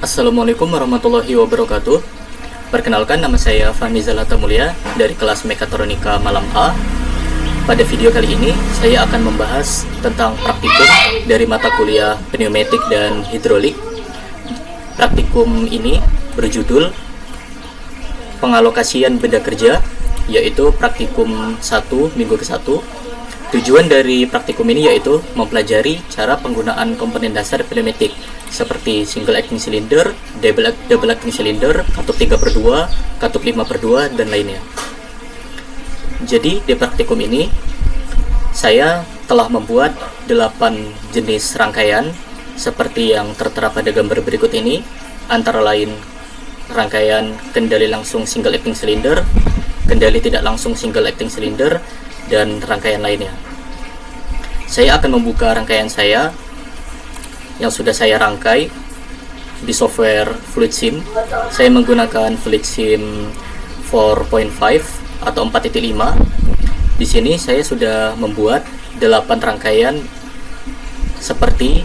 Assalamualaikum warahmatullahi wabarakatuh. Perkenalkan, nama saya Fahmi Zalata Mulia dari kelas Mekatronika Malam A. Pada video kali ini saya akan membahas tentang praktikum dari mata kuliah pneumatik dan hidrolik. Praktikum ini berjudul pengalokasian benda kerja, yaitu praktikum 1 minggu ke-1. Tujuan dari praktikum ini yaitu mempelajari cara penggunaan komponen dasar pneumatik seperti single acting cylinder, double acting cylinder, katup 3/2, katup 5/2, dan lainnya. Jadi di praktikum ini saya telah membuat 8 jenis rangkaian seperti yang tertera pada gambar berikut ini, antara lain rangkaian kendali langsung single acting cylinder, kendali tidak langsung single acting cylinder, dan rangkaian lainnya. Saya akan membuka rangkaian saya yang sudah saya rangkai di software FluidSim. Saya menggunakan FluidSim 4.5 atau 4.5. Di sini saya sudah membuat 8 rangkaian seperti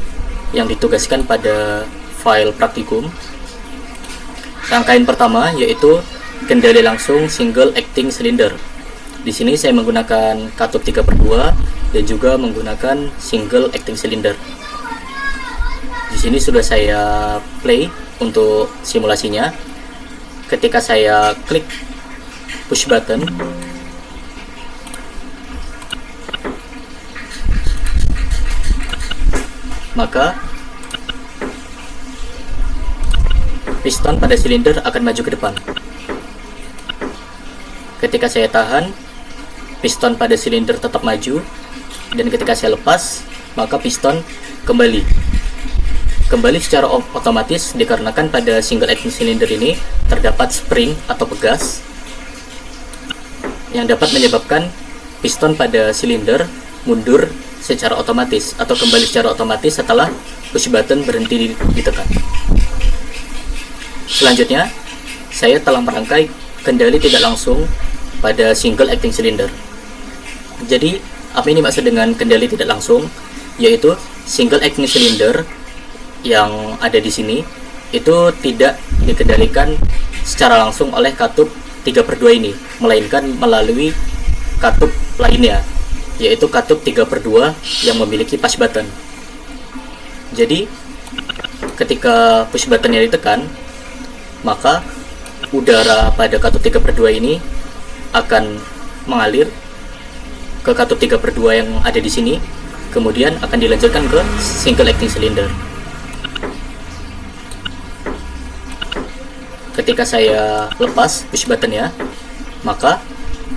yang ditugaskan pada file praktikum. Rangkaian pertama yaitu kendali langsung single acting cylinder. Di sini saya menggunakan katup 3/2 dan juga menggunakan single acting cylinder. Di sini sudah saya play untuk simulasinya. Ketika saya klik push button, maka piston pada silinder akan maju ke depan. Ketika saya tahan, piston pada silinder tetap maju, dan ketika saya lepas, maka piston kembali secara otomatis dikarenakan pada single acting cylinder ini terdapat spring atau pegas yang dapat menyebabkan piston pada silinder mundur secara otomatis atau kembali secara otomatis setelah push button berhenti ditekan. Selanjutnya, saya telah merangkai kendali tidak langsung pada single acting cylinder. Jadi, apa ini maksud dengan kendali tidak langsung? Yaitu single acting cylinder yang ada di sini itu tidak dikendalikan secara langsung oleh katup 3/2 ini, melainkan melalui katup lainnya, yaitu katup 3/2 yang memiliki push button. Jadi, ketika push buttonnya ditekan, maka udara pada katup 3/2 ini akan mengalir ke katup 3/2 yang ada di sini, kemudian akan dilanjutkan ke single acting cylinder. Ketika saya lepas push buttonnya, maka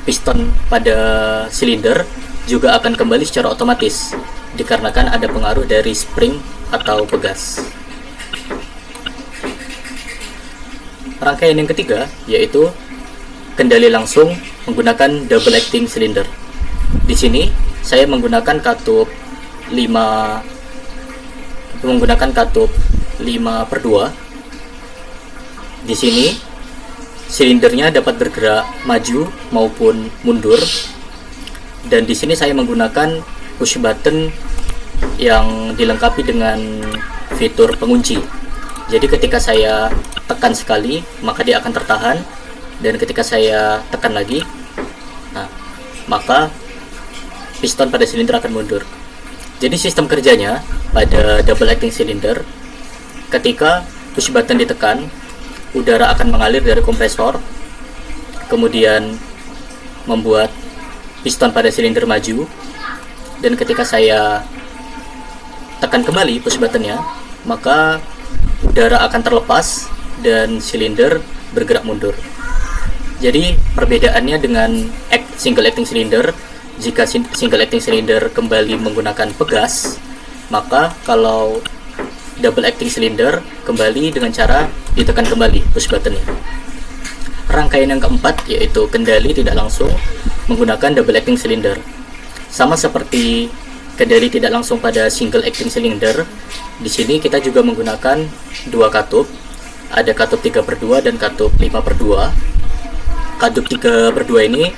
piston pada silinder juga akan kembali secara otomatis dikarenakan ada pengaruh dari spring atau pegas. Rangkaian yang ketiga yaitu kendali langsung menggunakan double acting cylinder. Di sini saya menggunakan katup 5/2. Di sini silindernya dapat bergerak maju maupun mundur, dan di sini saya menggunakan push button yang dilengkapi dengan fitur pengunci. Jadi ketika saya tekan sekali, maka dia akan tertahan, dan ketika saya tekan lagi, maka piston pada silinder akan mundur. Jadi sistem kerjanya pada double acting cylinder, ketika push button ditekan, udara akan mengalir dari kompresor, kemudian membuat piston pada silinder maju, dan ketika saya tekan kembali push buttonnya, maka udara akan terlepas dan silinder bergerak mundur. Jadi perbedaannya dengan single acting cylinder, jika single acting cylinder kembali menggunakan pegas, maka kalau double acting cylinder kembali dengan cara ditekan kembali push buttonnya. Rangkaian yang keempat yaitu kendali tidak langsung menggunakan double acting cylinder. Sama seperti kendali tidak langsung pada single acting cylinder, di sini kita juga menggunakan 2 katup. Ada katup 3/2 dan katup 5/2. Katup 3/2 ini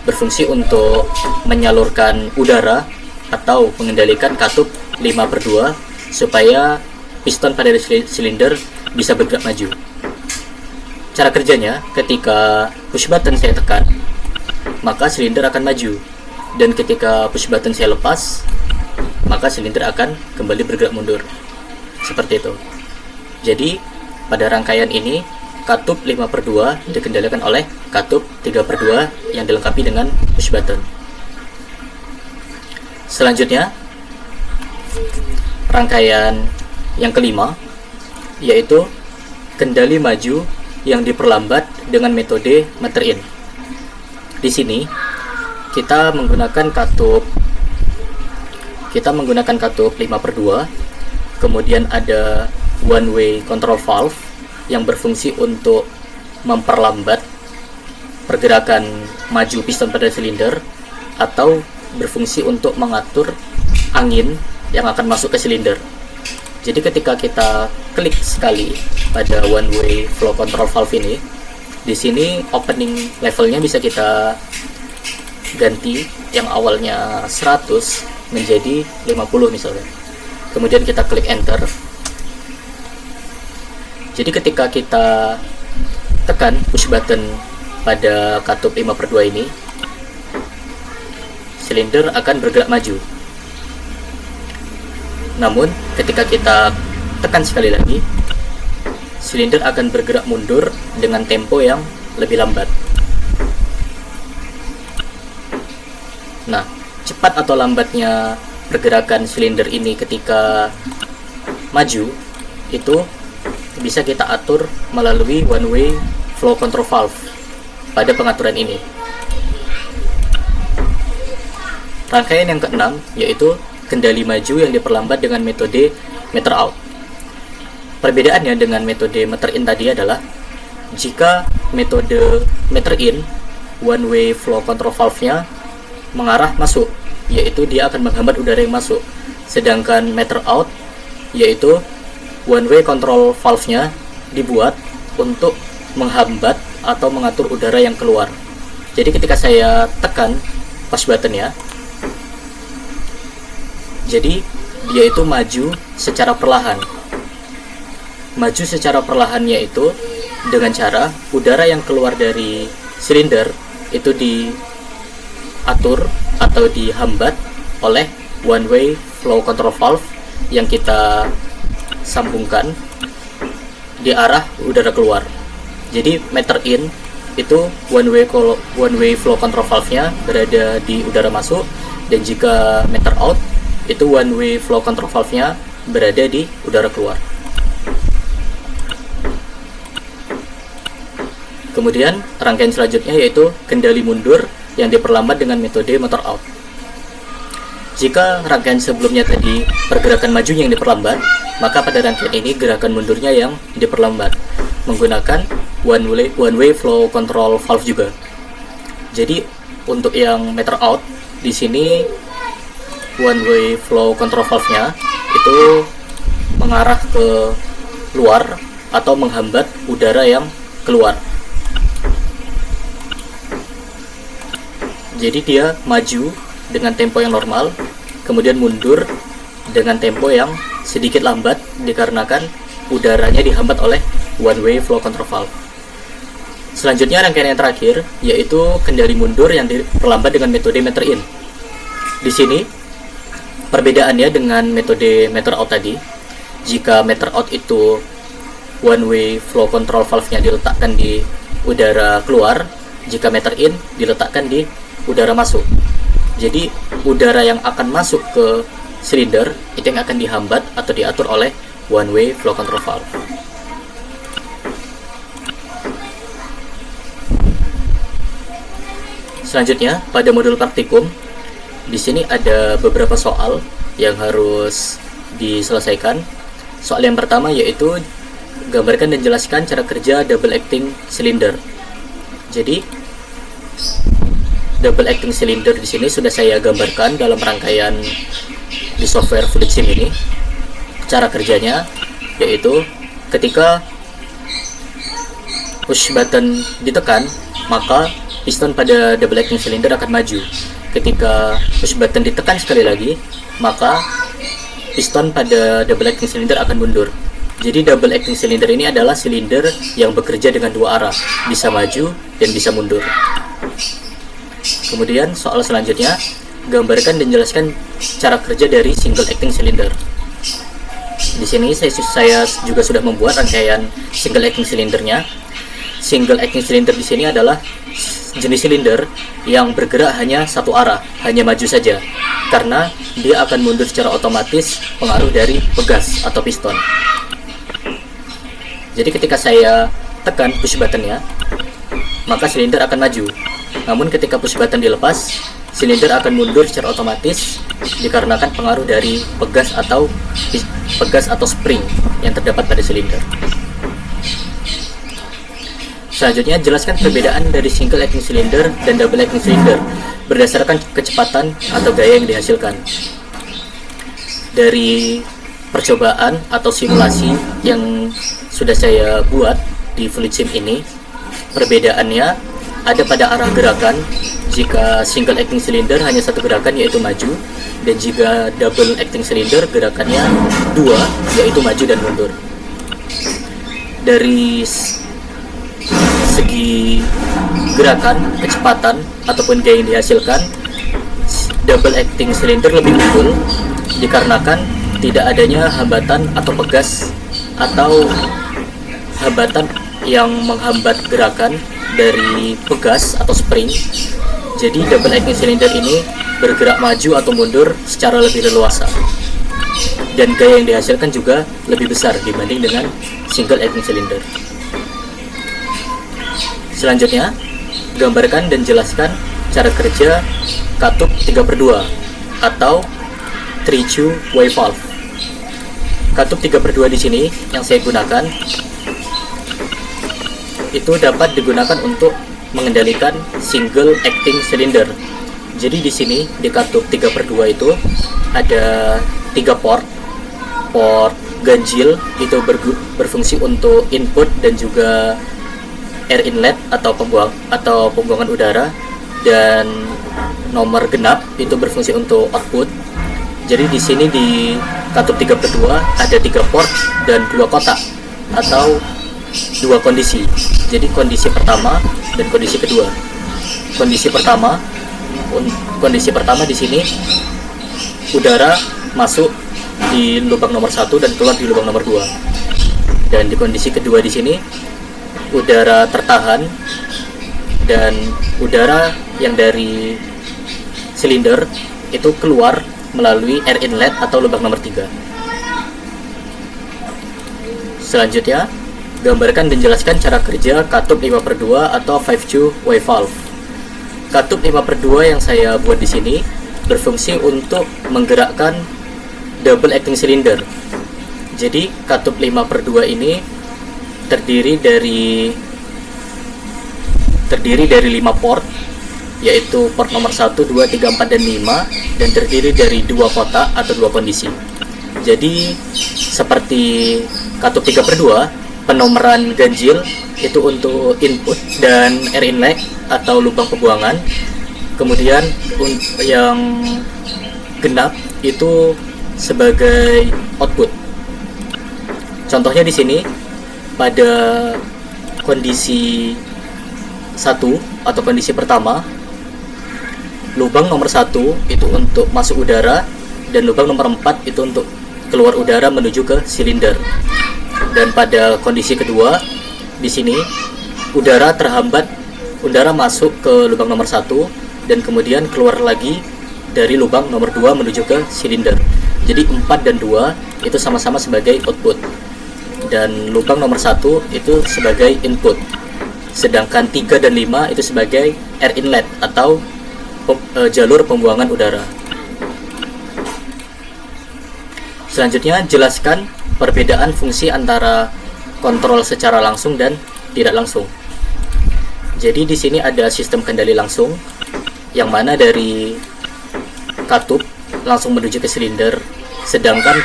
berfungsi untuk menyalurkan udara atau mengendalikan katup 5/2 supaya piston pada silinder bisa bergerak maju. Cara kerjanya, ketika push button saya tekan, maka silinder akan maju, dan ketika push button saya lepas, maka silinder akan kembali bergerak mundur. Seperti itu. Jadi pada rangkaian ini katup 5/2 dikendalikan oleh katup 3/2 yang dilengkapi dengan push button. Selanjutnya, rangkaian yang kelima, yaitu kendali maju yang diperlambat dengan metode meter in. Di sini kita menggunakan katup 5/2, kemudian ada one way control valve yang berfungsi untuk memperlambat pergerakan maju piston pada silinder, atau berfungsi untuk mengatur angin yang akan masuk ke silinder. Jadi ketika kita klik sekali pada one way flow control valve ini, di sini opening levelnya bisa kita ganti yang awalnya 100 menjadi 50 misalnya. Kemudian kita klik enter. Jadi ketika kita tekan push button pada katup 5/2 ini, silinder akan bergerak maju. Namun ketika kita tekan sekali lagi, silinder akan bergerak mundur dengan tempo yang lebih lambat. Nah, cepat atau lambatnya pergerakan silinder ini ketika maju itu bisa kita atur melalui one way flow control valve pada pengaturan ini. Rangkaian yang keenam yaitu kendali maju yang diperlambat dengan metode meter out. Perbedaannya dengan metode meter in tadi adalah, jika metode meter in, one way flow control valve-nya mengarah masuk, yaitu dia akan menghambat udara yang masuk. Sedangkan meter out, yaitu one way control valve-nya dibuat untuk menghambat atau mengatur udara yang keluar. Jadi ketika saya tekan push button-nya, jadi dia itu maju secara perlahan. Maju secara perlahan yaitu dengan cara udara yang keluar dari silinder itu diatur atau dihambat oleh one way flow control valve yang kita sambungkan di arah udara keluar. Jadi meter in itu one way flow control valve-nya berada di udara masuk, dan jika meter out itu one way flow control valve-nya berada di udara keluar. Kemudian rangkaian selanjutnya yaitu kendali mundur yang diperlambat dengan metode motor out. Jika rangkaian sebelumnya tadi pergerakan majunya yang diperlambat, maka pada rangkaian ini gerakan mundurnya yang diperlambat menggunakan one way flow control valve juga. Jadi untuk yang meter out, di sini one way flow control valve-nya itu mengarah ke luar atau menghambat udara yang keluar. Jadi dia maju dengan tempo yang normal, kemudian mundur dengan tempo yang sedikit lambat dikarenakan udaranya dihambat oleh one way flow control valve. Selanjutnya rangkaian yang terakhir yaitu kendali mundur yang diperlambat dengan metode meter in. Di sini perbedaannya dengan metode meter out tadi, jika meter out itu one way flow control valve-nya diletakkan di udara keluar, jika meter in diletakkan di udara masuk. Jadi udara yang akan masuk ke silinder itu yang akan dihambat atau diatur oleh one way flow control valve. Selanjutnya pada modul praktikum, di sini ada beberapa soal yang harus diselesaikan. Soal yang pertama yaitu gambarkan dan jelaskan cara kerja double acting cylinder. Jadi double acting cylinder di sini sudah saya gambarkan dalam rangkaian di software FluidSim ini. Cara kerjanya yaitu ketika push button ditekan, maka piston pada double acting cylinder akan maju. Ketika push button ditekan sekali lagi, maka piston pada double acting cylinder akan mundur. Jadi double acting cylinder ini adalah silinder yang bekerja dengan dua arah, bisa maju dan bisa mundur. Kemudian soal selanjutnya, gambarkan dan jelaskan cara kerja dari single acting cylinder. Di sini saya juga sudah membuat rangkaian single acting cylindernya. Single acting cylinder di sini adalah jenis silinder yang bergerak hanya satu arah, hanya maju saja, karena dia akan mundur secara otomatis pengaruh dari pegas atau piston. Jadi ketika saya tekan push buttonnya, maka silinder akan maju. Namun ketika push button dilepas, silinder akan mundur secara otomatis dikarenakan pengaruh dari pegas atau spring yang terdapat pada silinder. Selanjutnya, jelaskan perbedaan dari single acting cylinder dan double acting cylinder berdasarkan kecepatan atau gaya yang dihasilkan. Dari percobaan atau simulasi yang sudah saya buat di fluid sim ini, perbedaannya ada pada arah gerakan. Jika single acting cylinder hanya satu gerakan, yaitu maju, dan jika double acting cylinder gerakannya dua, yaitu maju dan mundur. Dari segi gerakan, kecepatan ataupun gaya yang dihasilkan, double acting cylinder lebih unggul dikarenakan tidak adanya hambatan atau pegas atau hambatan yang menghambat gerakan dari pegas atau spring. Jadi double acting cylinder ini bergerak maju atau mundur secara lebih leluasa, dan gaya yang dihasilkan juga lebih besar dibanding dengan single acting cylinder. Selanjutnya, gambarkan dan jelaskan cara kerja katup 3/2 atau 3-chew wave valve. Katup 3/2 di sini yang saya gunakan itu dapat digunakan untuk mengendalikan single acting cylinder. Jadi di sini di katup 3/2 itu ada 3 port ganjil, itu berfungsi untuk input dan juga air inlet atau pembuangan udara, dan nomor genap itu berfungsi untuk output. Jadi di sini di katup 3/2 ada 3 port dan 2 kotak atau 2 kondisi. Jadi kondisi pertama dan kondisi kedua. Kondisi pertama di sini udara masuk di lubang nomor 1 dan keluar di lubang nomor 2. Dan di kondisi kedua di sini udara tertahan dan udara yang dari silinder itu keluar melalui air inlet atau lubang nomor 3. Selanjutnya, gambarkan dan jelaskan cara kerja katup 5/2 atau 5-chew wave valve. Katup 5/2 yang saya buat di sini berfungsi untuk menggerakkan double acting cylinder. Jadi katup 5/2 ini terdiri dari 5 port, yaitu port nomor 1, 2, 3, 4, dan 5, dan terdiri dari 2 kotak atau 2 kondisi. Jadi seperti katup 3/2, penomoran ganjil itu untuk input dan air inlet atau lubang pembuangan. Kemudian yang genap itu sebagai output. Contohnya di sini pada kondisi 1 atau kondisi pertama, lubang nomor 1 itu untuk masuk udara dan lubang nomor 4 itu untuk keluar udara menuju ke silinder. Dan pada kondisi kedua di sini udara terhambat, udara masuk ke lubang nomor 1 dan kemudian keluar lagi dari lubang nomor 2 menuju ke silinder. Jadi 4 dan 2 itu sama-sama sebagai output, dan lubang nomor 1 itu sebagai input, sedangkan 3 dan 5 itu sebagai air inlet atau jalur pembuangan udara. Selanjutnya, jelaskan perbedaan fungsi antara kontrol secara langsung dan tidak langsung. Jadi di sini ada sistem kendali langsung, yang mana dari katup langsung menuju ke silinder, sedangkan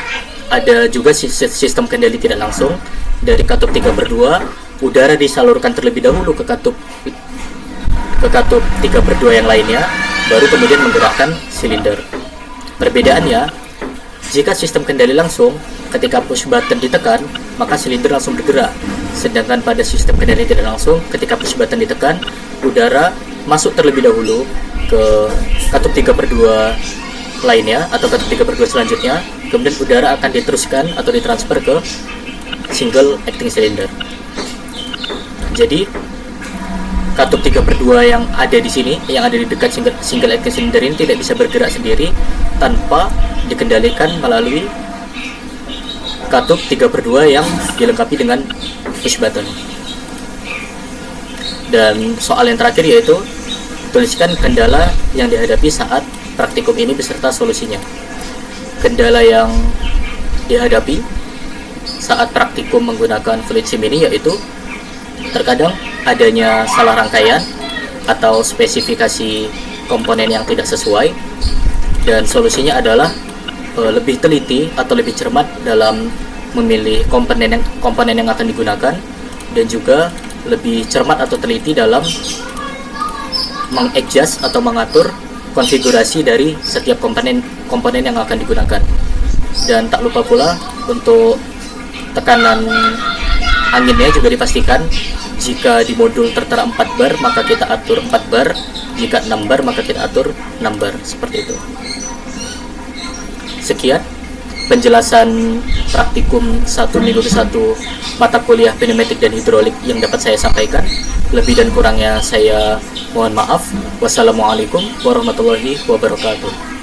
ada juga sistem kendali tidak langsung. Dari katup 3/2, udara disalurkan terlebih dahulu ke katup 3/2 yang lainnya, baru kemudian menggerakkan silinder. Perbedaannya, Jika sistem kendali langsung, ketika push button ditekan, maka silinder langsung bergerak. Sedangkan pada sistem kendali tidak langsung, ketika push button ditekan, udara masuk terlebih dahulu ke katup 3/2 lainnya atau katup 3/2 selanjutnya, kemudian udara akan diteruskan atau ditransfer ke single acting cylinder. Jadi katup 3/2 yang ada di sini, yang ada di dekat single acting cylinder ini tidak bisa bergerak sendiri tanpa dikendalikan melalui katup 3/2 yang dilengkapi dengan push button. Dan soal yang terakhir yaitu tuliskan kendala yang dihadapi saat praktikum ini beserta solusinya. Kendala yang dihadapi saat praktikum menggunakan fluid sim ini yaitu terkadang adanya salah rangkaian atau spesifikasi komponen yang tidak sesuai, dan solusinya adalah lebih teliti atau lebih cermat dalam memilih komponen yang akan digunakan, dan juga lebih cermat atau teliti dalam mengadjust atau mengatur konfigurasi dari setiap komponen yang akan digunakan. Dan tak lupa pula untuk tekanan anginnya juga dipastikan. Jika di modul tertera 4 bar maka kita atur 4 bar, jika 6 bar maka kita atur 6 bar, seperti itu. Sekian penjelasan praktikum 1 minggu ke-1 mata kuliah pneumatik dan hidrolik yang dapat saya sampaikan. Lebih dan kurangnya saya mohon maaf. Wassalamualaikum warahmatullahi wabarakatuh.